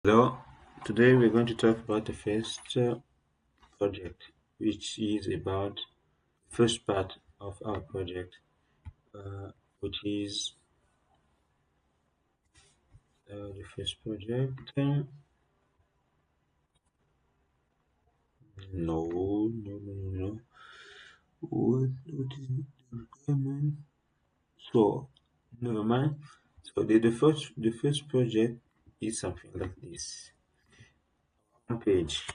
Hello, today we're going to talk about the first project, which is about the first part of our project, which is the first project. No. What is the requirement? So, never mind. So, the first project is something like this. On page,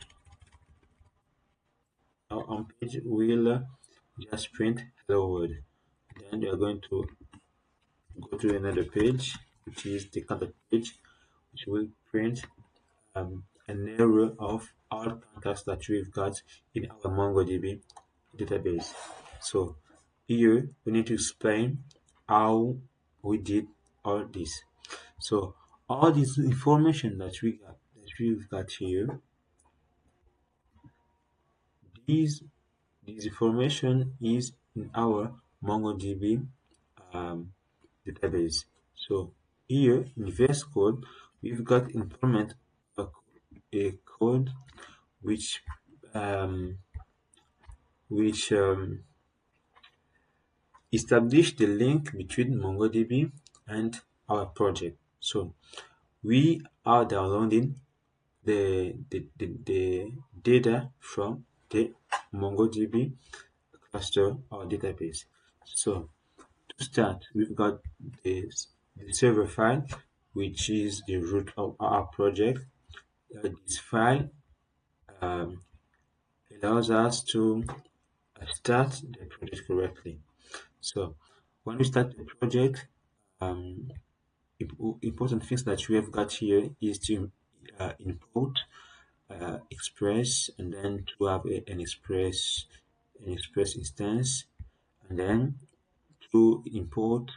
our on page will just print hello world. Then we are going to go to another page, which is the contact page, which will print an array of all contacts that we've got in our MongoDB database. So here we need to explain how we did all this. So all this information that we've got here, these this information is in our MongoDB um, database. So here in VS Code, we've got implement a code which um, which establish the link between MongoDB and our project. So we are downloading the data from the MongoDB cluster or database. So to start, we've got the server file, which is the root of our project. This file um, allows us to start the project correctly. So when we start the project, um, important things that we have got here is to import Express, and then to have an Express instance, and then to import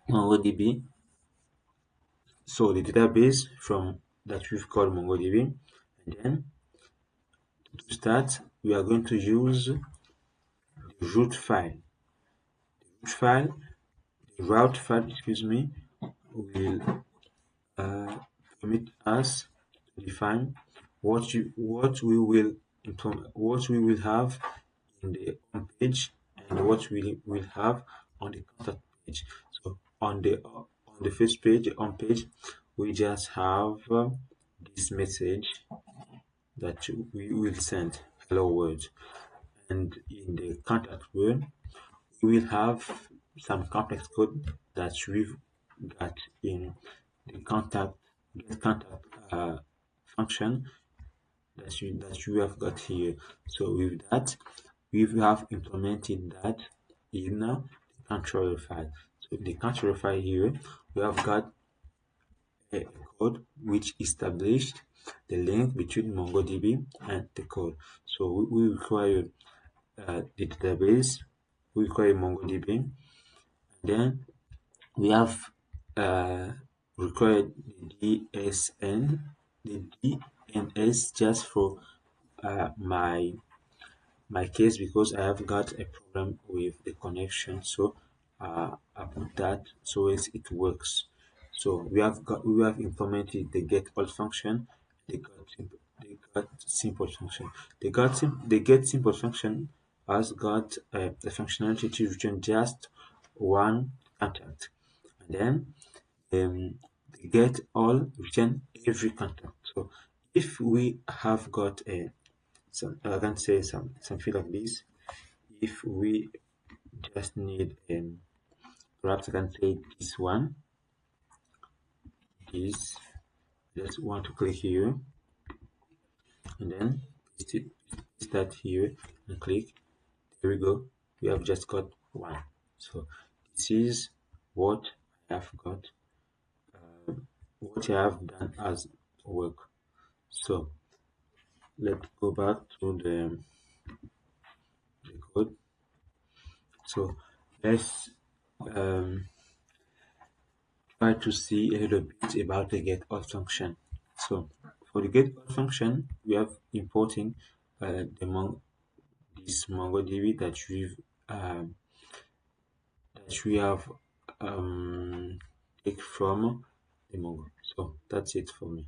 MongoDB. So the database from that we've called MongoDB, and then to start, we are going to use the root file. The root file, the route file, excuse me, will permit us to define what we will have in the home page and what we will have on the contact page. So on the first page, the home page, we just have this message that we will send hello world, and in the contact world, we will have some complex code that we've got in the get contact function that you have got here. So with that, we have implemented that in the controller file. So in the controller file here, we have got a code which established the link between MongoDB and the code. So we require the database, we require MongoDB, and then we have required the DNS just for my case, because I have got a problem with the connection. So I put that so as it works. So we have implemented the get all function, the get simple function. The get simple function has got the functionality to return just one contact, and then the get all return every contact. So if we have got I can say something like this. If we just need perhaps I can say this one is just want to click here, and then paste that here and click. There we go. We have just got one. So this is what I have got, what I have done as work. So let's go back to the code. So let's um, try to see a little bit about the get all function. So for the get all function, we have importing this MongoDB that we have take from Debugger. So that's it for me.